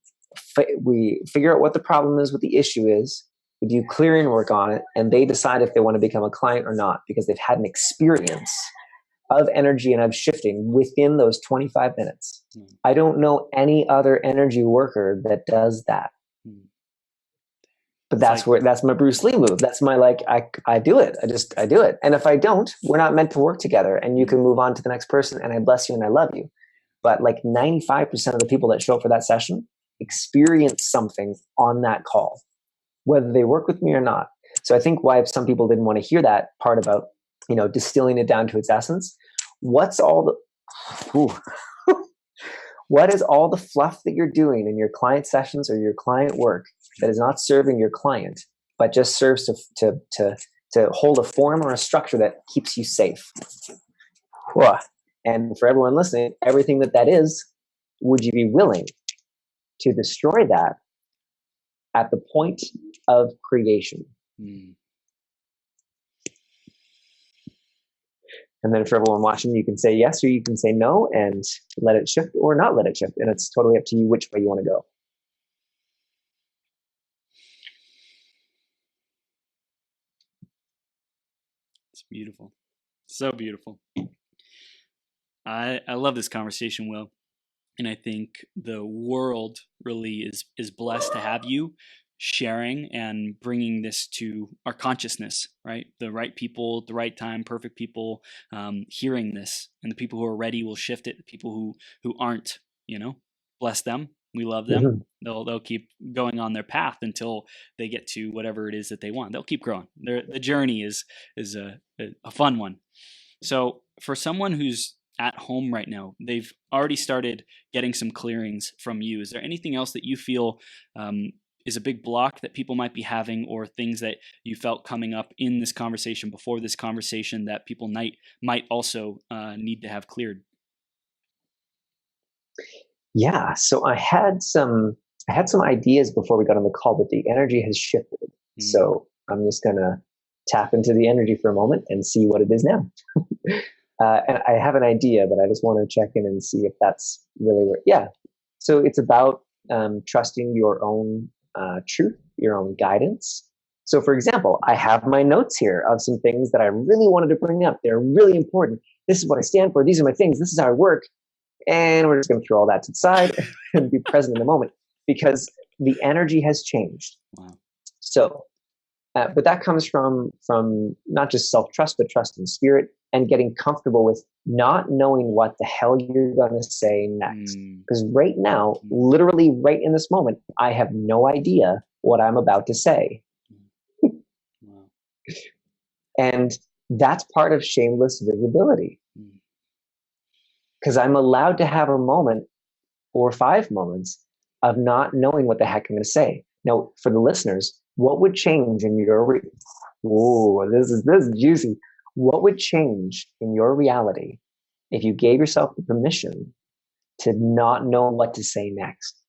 figure out what the problem is, what the issue is. We do clearing work on it, and they decide if they want to become a client or not, because they've had an experience of energy and of shifting within those 25 minutes. I don't know any other energy worker that does that. But that's my Bruce Lee move. That's my, I do it. I do it. And if I don't, we're not meant to work together, and you can move on to the next person, and I bless you and I love you. But 95% of the people that show up for that session experience something on that call, whether they work with me or not. So I think why some people didn't want to hear that part about, distilling it down to its essence. What is all the fluff that you're doing in your client sessions or your client work that is not serving your client, but just serves to hold a form or a structure that keeps you safe? And for everyone listening, everything that is, would you be willing to destroy that at the point of creation? And then for everyone watching, you can say yes or you can say no and let it shift or not let it shift. And it's totally up to you which way you want to go. It's beautiful. So beautiful. I love this conversation, Wil. And I think the world really is blessed to have you sharing and bringing this to our consciousness, right? The right people at the right time, perfect people hearing this, and the people who are ready will shift it. The people who aren't, bless them. We love them. Mm-hmm. They'll keep going on their path until they get to whatever it is that they want. They'll keep growing. The journey is a fun one. So for someone who's at home right now, they've already started getting some clearings from you. Is there anything else that you feel is a big block that people might be having, or things that you felt coming up in this conversation, before this conversation, that people might also need to have cleared? Yeah, so I had some ideas before we got on the call, but the energy has shifted. Mm-hmm. So I'm just gonna tap into the energy for a moment and see what it is now. And I have an idea, but I just want to check in and see if that's really where. Yeah. So it's about trusting your own truth, your own guidance. So for example, I have my notes here of some things that I really wanted to bring up. They're really important. This is what I stand for. These are my things. This is how I work. And we're just going to throw all that to the side and be present in the moment, because the energy has changed. Wow. So, but that comes from not just self-trust, but trust in spirit, and getting comfortable with not knowing what the hell you're going to say next. Because right now, literally right in this moment, I have no idea what I'm about to say. Wow. And that's part of shameless visibility. Because I'm allowed to have a moment or 5 moments of not knowing what the heck I'm going to say. Now, for the listeners, what would change in your this is juicy. What would change in your reality if you gave yourself the permission to not know what to say next?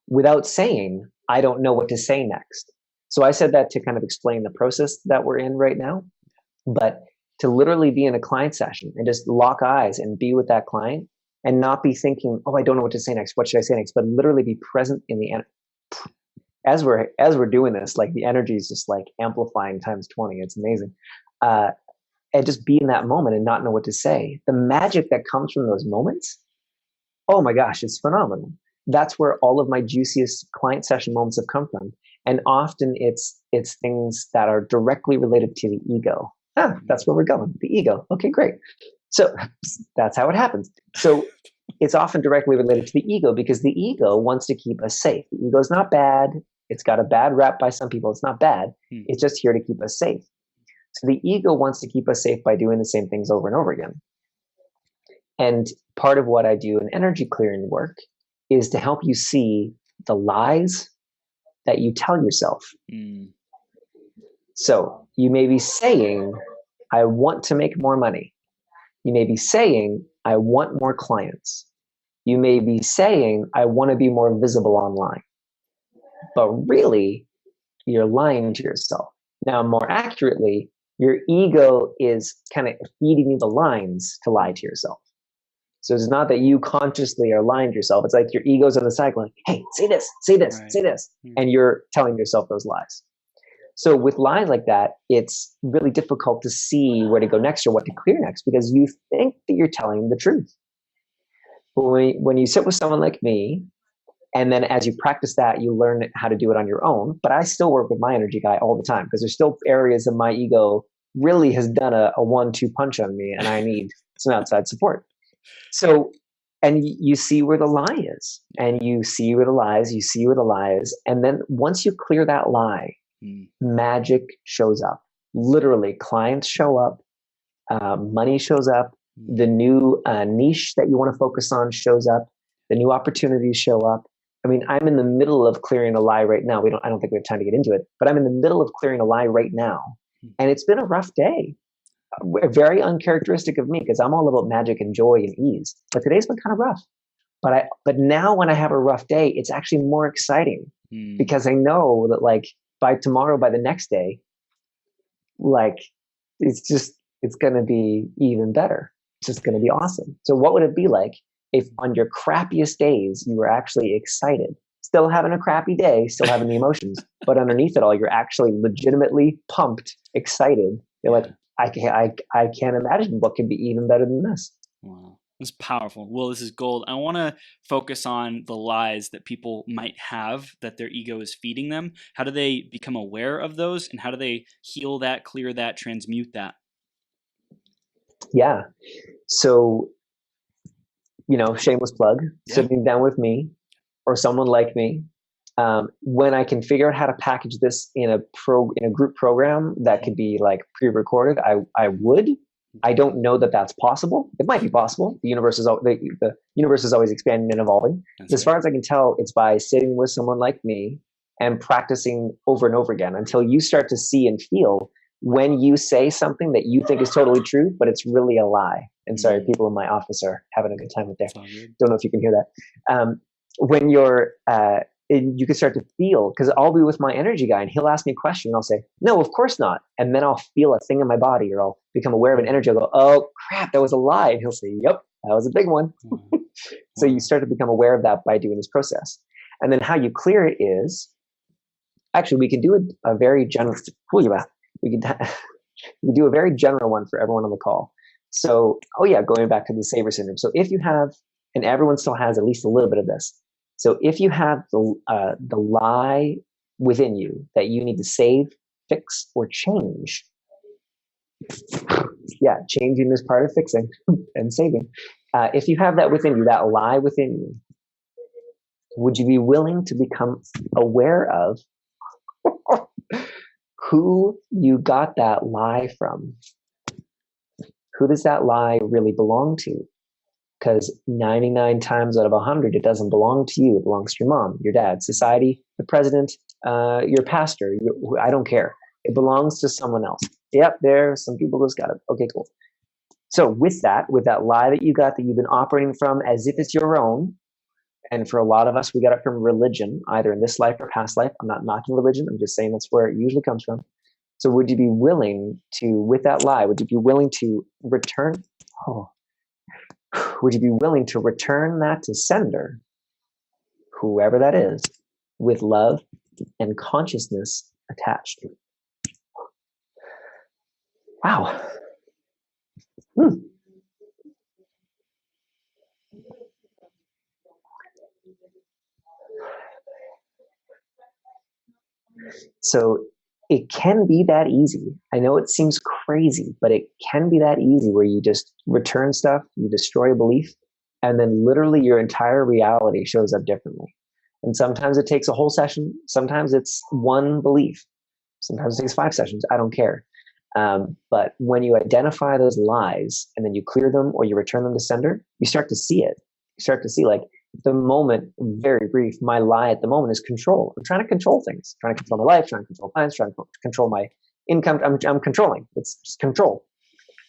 Without saying, I don't know what to say next. So I said that to kind of explain the process that we're in right now. But to literally be in a client session and just lock eyes and be with that client and not be thinking, oh, I don't know what to say next. What should I say next? But literally be present in the as we're doing this, like the energy is just like amplifying times 20. It's amazing. And just be in that moment and not know what to say. The magic that comes from those moments, oh my gosh, it's phenomenal. That's where all of my juiciest client session moments have come from. And often it's things that are directly related to the ego. That's where we're going. The ego. Okay, great. So that's how it happens. So it's often directly related to the ego, because the ego wants to keep us safe. The ego is not bad. It's got a bad rap by some people. It's not bad. It's just here to keep us safe. So the ego wants to keep us safe by doing the same things over and over again. And part of what I do in energy clearing work is to help you see the lies that you tell yourself. So you may be saying, I want to make more money. You may be saying, I want more clients. You may be saying, I want to be more visible online, but really you're lying to yourself. Now, more accurately, your ego is kind of feeding you the lines to lie to yourself. So it's not that you consciously are lying to yourself. It's like your ego's on the side going, hey, say this, say this, Right. say this. And you're telling yourself those lies. So with lies like that, it's really difficult to see where to go next or what to clear next because you think that you're telling the truth. But when you sit with someone like me, and then as you practice that, you learn how to do it on your own. But I still work with my energy guy all the time because there's still areas of my ego really has done a 1-2 punch on me and I need some outside support. So, and you see where the lie is, and you see where the lies, you see where the lie is. And then once you clear that lie, magic shows up. Literally, clients show up, money shows up, the new niche that you want to focus on shows up, the new opportunities show up. I mean, I'm in the middle of clearing a lie right now. I don't think we have time to get into it, but I'm in the middle of clearing a lie right now. And it's been a rough day. Very uncharacteristic of me because I'm all about magic and joy and ease. But today's been kind of rough. But now when I have a rough day, it's actually more exciting because I know that like by tomorrow, by the next day, like it's going to be even better. It's just going to be awesome. So what would it be like if on your crappiest days, you were actually excited, still having a crappy day, still having the emotions, but underneath it all, you're actually legitimately pumped, excited. You're like, I can't imagine what could be even better than this. Wow. It's powerful. Well, this is gold. I want to focus on the lies that people might have that their ego is feeding them. How do they become aware of those and how do they heal that, clear that, transmute that? Yeah. So, shameless plug, sitting down with me or someone like me, when I can figure out how to package this in a group program that could be like pre-recorded, I would. I don't know that that's possible. It might be possible. The universe is always expanding and evolving. As far as I can tell, it's by sitting with someone like me and practicing over and over again until you start to see and feel when you say something that you think is totally true, but it's really a lie. And sorry, people in my office are having a good time with there. Don't know if you can hear that. When you're you can start to feel, because I'll be with my energy guy and he'll ask me a question and I'll say, no, of course not. And then I'll feel a thing in my body or I'll become aware of an energy. I'll go, oh crap, that was a lie. And he'll say, yep, that was a big one. So you start to become aware of that by doing this process. And then how you clear it is, actually, we can do a very general, we can do a very general one for everyone on the call. So, going back to the saver syndrome. So if you have, and everyone still has at least a little bit of this. So if you have the lie within you that you need to save, fix, or change, changing is part of fixing and saving. If you have that within you, that lie within you, would you be willing to become aware of who you got that lie from? Who does that lie really belong to? Because 99 times out of 100, it doesn't belong to you. It belongs to your mom, your dad, society, the president, your pastor. I don't care. It belongs to someone else. Yep, there are some people who's got it. Okay, cool. So with that lie that you got that you've been operating from as if it's your own, and for a lot of us, we got it from religion, either in this life or past life. I'm not knocking religion. I'm just saying that's where it usually comes from. So would you be willing to, with that lie, would you be willing to return? Would you be willing to return that to sender, whoever that is, with love and consciousness attached? Wow. So it can be that easy. I know it seems crazy, but it can be that easy where you just return stuff, you destroy a belief, and then literally your entire reality shows up differently. And sometimes it takes a whole session. Sometimes it's one belief. Sometimes it takes 5 sessions. I don't care. But when you identify those lies and then you clear them or you return them to sender, you start to see it. You start to see like the moment, very brief, my lie at the moment is control. I'm trying to control things, trying to control my life, trying to control plans, trying to control my income. I'm controlling. It's just control.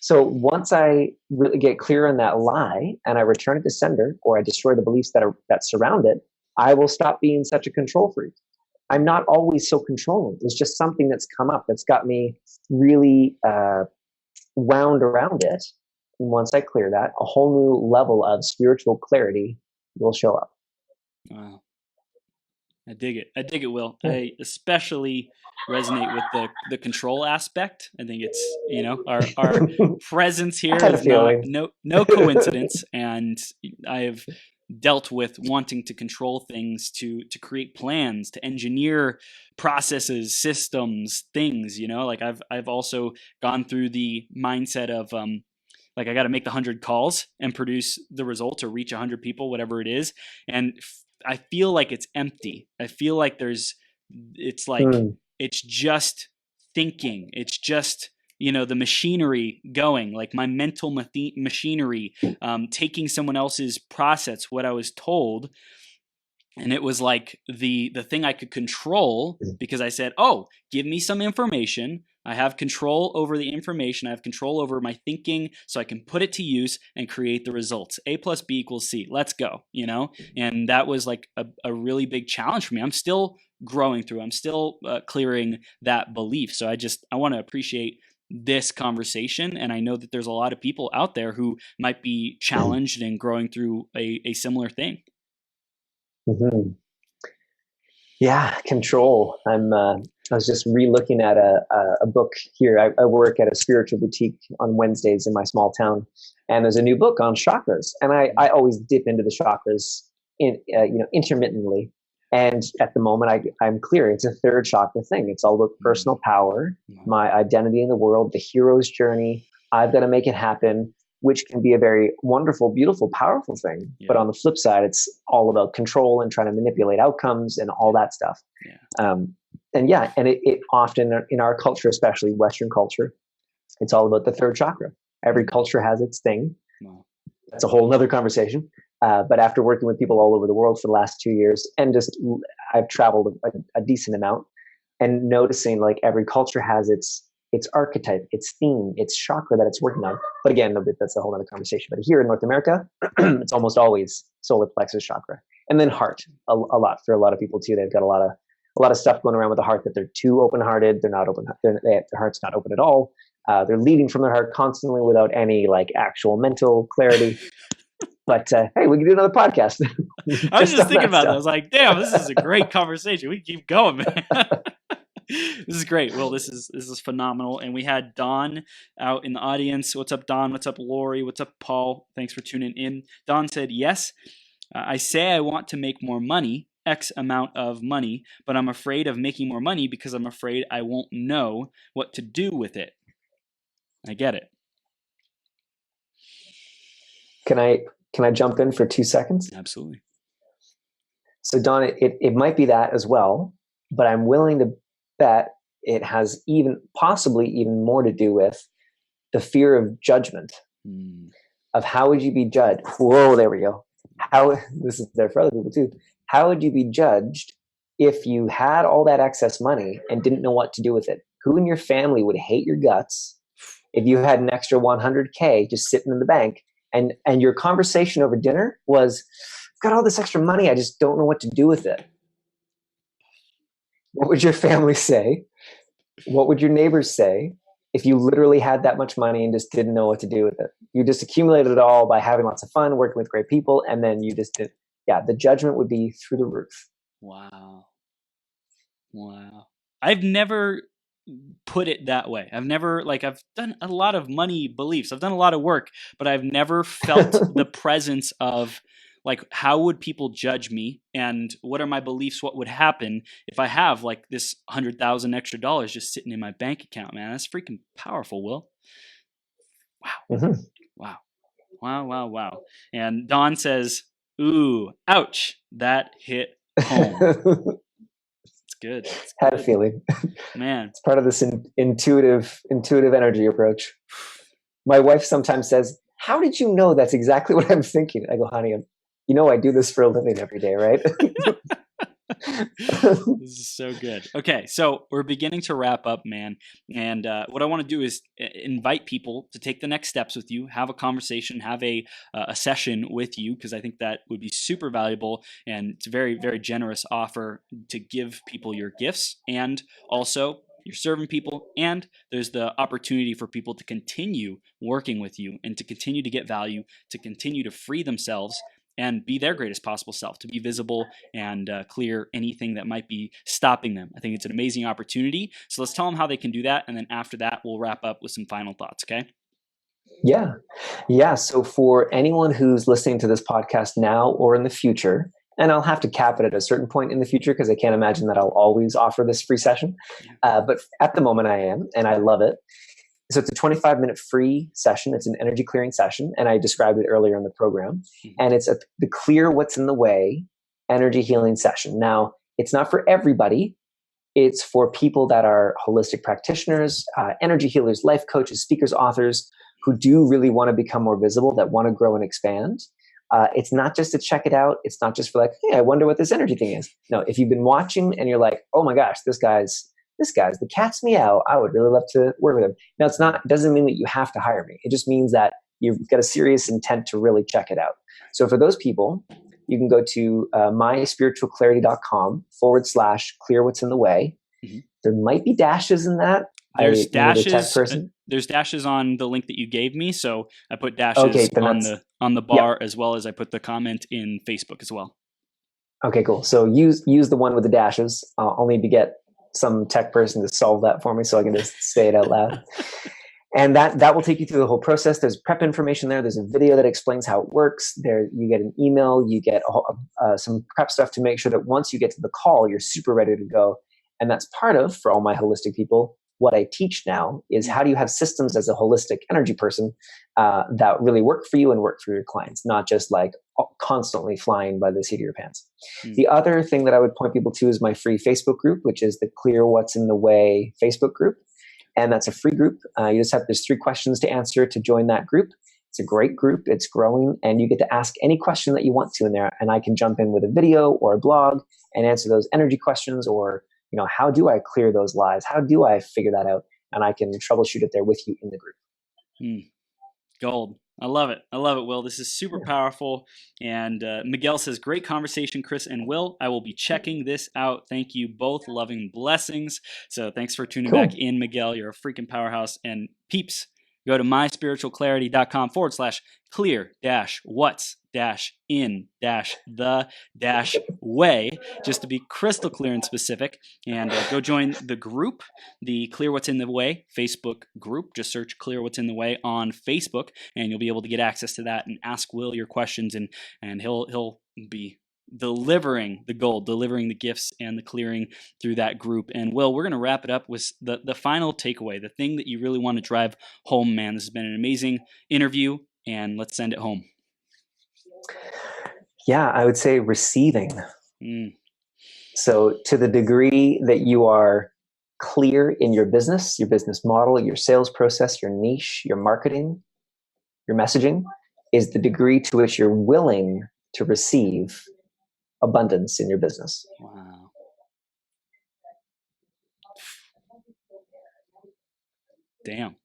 So once I really get clear on that lie and I return it to sender, or I destroy the beliefs that surround it, I will stop being such a control freak. I'm not always so controlling. It's just something that's come up that's got me really wound around it. And once I clear that, a whole new level of spiritual clarity will show up. Wow. I dig it. I dig it, Will. Yeah. I especially resonate with the control aspect. I think it's, our presence here I had a is not feeling. no coincidence, and I have dealt with wanting to control things, to create plans, to engineer processes, systems, things, like I've also gone through the mindset of like I got to make the 100 calls and produce the result or reach 100 people, whatever it is. And I feel like it's empty. I feel like it's like, it's just thinking. It's just, the machinery going, like my mental machinery, taking someone else's process, what I was told. And it was like the thing I could control, because I said, oh, give me some information. I have control over the information. I have control over my thinking, so I can put it to use and create the results. A plus B equals C. Let's go, And that was like a really big challenge for me. I'm still growing through. I'm still clearing that belief. So I want to appreciate this conversation. And I know that there's a lot of people out there who might be challenged and growing through a similar thing. Mm-hmm. Yeah, control. I was just re-looking at a book here. I work at a spiritual boutique on Wednesdays in my small town, and there's a new book on chakras. And I always dip into the chakras intermittently. And at the moment, I'm clear. It's a third chakra thing. It's all about personal power, my identity in the world, the hero's journey. I've got to make it happen, which can be a very wonderful, beautiful, powerful thing. Yeah. But on the flip side, it's all about control and trying to manipulate outcomes and all that stuff. Yeah. And it often in our culture, especially Western culture, it's all about the third chakra. Every culture has its thing. Wow. That's a whole nother conversation. But after working with people all over the world for the last 2 years, and I've traveled a decent amount, and noticing like every culture has its archetype, its theme, its chakra that it's working on. But again, that's a whole other conversation. But here in North America, it's almost always solar plexus chakra, and then heart a lot for a lot of people too. They've got a lot of stuff going around with the heart, that they're too open-hearted. They're not open. Their heart's not open at all. They're leading from their heart constantly without any like actual mental clarity. But hey, we can do another podcast. I was just thinking about that. I was like, damn, this is a great conversation. We can keep going, man. This is great. Well, this is phenomenal. And we had Don out in the audience. What's up, Don? What's up, Lori? What's up, Paul? Thanks for tuning in. Don said, yes, I say I want to make more money, X amount of money, but I'm afraid of making more money because I'm afraid I won't know what to do with it. I get it. Can I jump in for 2 seconds? Absolutely. So Don, it might be that as well, but I'm willing to bet it has possibly even more to do with the fear of judgment, of how would you be judged? Whoa, there we go. This is there for other people too. How would you be judged if you had all that excess money and didn't know what to do with it? Who in your family would hate your guts if you had an extra 100K just sitting in the bank? And your conversation over dinner was, I've got all this extra money, I just don't know what to do with it. What would your family say? What would your neighbors say if you literally had that much money and just didn't know what to do with it? You just accumulated it all by having lots of fun, working with great people, and then you just did. Yeah, the judgment would be through the roof. Wow. I've never put it that way. I've done a lot of money beliefs. I've done a lot of work, but I've never felt the presence of like, how would people judge me? And what are my beliefs? What would happen if I have like this $100,000 extra dollars just sitting in my bank account, man? That's freaking powerful, Will. Wow. Mm-hmm. Wow. And Don says, ooh, ouch. That hit home. Good. Had a feeling, man. It's part of this intuitive energy approach. My wife sometimes says, "How did you know that's exactly what I'm thinking?" I go, "Honey, I do this for a living every day, right?" This is so good. Okay, so we're beginning to wrap up, man. And what I want to do is invite people to take the next steps with you, have a conversation, have a session with you, because I think that would be super valuable. And it's a very, very generous offer to give people your gifts. And also, you're serving people, and there's the opportunity for people to continue working with you and to continue to get value, to continue to free themselves and be their greatest possible self, to be visible and clear anything that might be stopping them. I think it's an amazing opportunity. So let's tell them how they can do that. And then after that, we'll wrap up with some final thoughts, okay? Yeah. Yeah. So for anyone who's listening to this podcast now or in the future, and I'll have to cap it at a certain point in the future because I can't imagine that I'll always offer this free session. But at the moment I am, and I love it. So it's a 25-minute free session. It's an energy clearing session. And I described it earlier in the program. And it's the Clear What's in the Way energy healing session. Now, it's not for everybody. It's for people that are holistic practitioners, energy healers, life coaches, speakers, authors who do really want to become more visible, that want to grow and expand. It's not just to check it out. It's not just for like, hey, I wonder what this energy thing is. No, if you've been watching and you're like, oh my gosh, this guy's the cat's meow. I would really love to work with him. Now, it doesn't mean that you have to hire me. It just means that you've got a serious intent to really check it out. So for those people, you can go to myspiritualclarity.com/clear what's in the way. Mm-hmm. There might be dashes in that. There's dashes. There's dashes on the link that you gave me. So I put dashes on the bar, as well as I put the comment in Facebook as well. Okay, cool. So use the one with the dashes. I'll need to get some tech person to solve that for me so I can just say it out loud. And that will take you through the whole process. There's prep information there. There's a video that explains how it works. There, you get an email. You get some prep stuff to make sure that once you get to the call, you're super ready to go. And that's part of, for all my holistic people, what I teach now is how do you have systems as a holistic energy person that really work for you and work for your clients, not just like constantly flying by the seat of your pants. The other thing that I would point people to is my free Facebook group, which is the Clear What's in the Way Facebook group. And that's a free group. There's 3 questions to answer to join that group. It's a great group. It's growing, and you get to ask any question that you want to in there. And I can jump in with a video or a blog and answer those energy questions, or, how do I clear those lies? How do I figure that out? And I can troubleshoot it there with you in the group. Gold. I love it. I love it, Will. This is super powerful. And Miguel says, great conversation, Chris and Will. I will be checking this out. Thank you both. Loving blessings. So thanks for tuning back in, Miguel. You're a freaking powerhouse. And peeps, go to myspiritualclarity.com/clear-what's-in-the-way, just to be crystal clear and specific. And go join the group, the Clear What's in the Way Facebook group. Just search Clear What's in the Way on Facebook, and you'll be able to get access to that and ask Will your questions, and he'll be delivering the gold, delivering the gifts and the clearing through that group. And Will, we're going to wrap it up with the final takeaway, the thing that you really want to drive home, man. This has been an amazing interview, and let's send it home. Yeah, I would say receiving. So to the degree that you are clear in your business model, your sales process, your niche, your marketing, your messaging, is the degree to which you're willing to receive abundance in your business. Wow. Damn.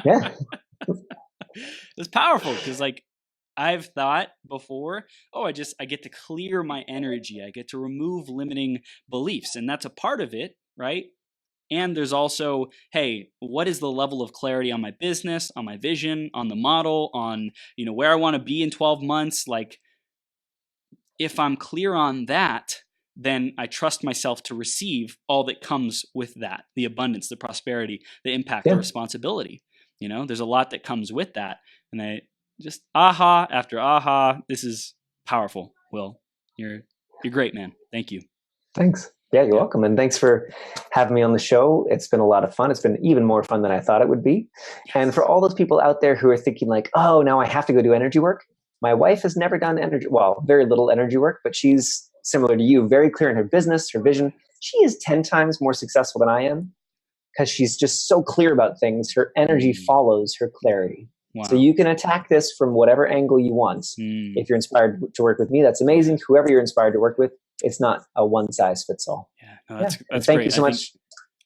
Yeah. It's powerful because, like, I've thought before, I get to clear my energy. I get to remove limiting beliefs, and that's a part of it, right? And there's also, hey, what is the level of clarity on my business, on my vision, on the model, on, where I want to be in 12 months? Like, if I'm clear on that, then I trust myself to receive all that comes with that, the abundance, the prosperity, the impact, the responsibility. There's a lot that comes with that. And I just aha after aha. This is powerful, Will. You're great, man. Thank you. Thanks. Yeah, you're welcome. And thanks for having me on the show. It's been a lot of fun. It's been even more fun than I thought it would be. Yes. And for all those people out there who are thinking like, oh, now I have to go do energy work. My wife has never done very little energy work, but she's similar to you, very clear in her business, her vision. She is 10 times more successful than I am because she's just so clear about things. Her energy follows her clarity. Wow. So you can attack this from whatever angle you want. If you're inspired to work with me, that's amazing. Whoever you're inspired to work with, it's not a one size fits all. Yeah, no, that's Thank great. you so much.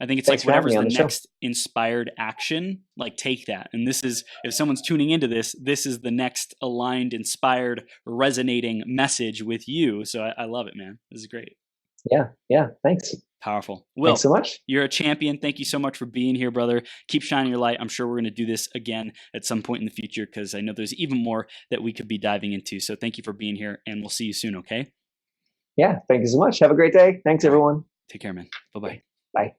I think it's Thanks like for having whatever's me the on the show. next inspired action, like take that. And this is, if someone's tuning into this, this is the next aligned, inspired, resonating message with you. So I love it, man. This is great. Yeah. Thanks. Powerful. Thanks so Wil, much. you're a champion. Thank you so much for being here, brother. Keep shining your light. I'm sure we're going to do this again at some point in the future because I know there's even more that we could be diving into. So thank you for being here, and we'll see you soon, okay? Yeah, thank you so much. Have a great day. Thanks, everyone. Take care, man. Bye-bye. Bye.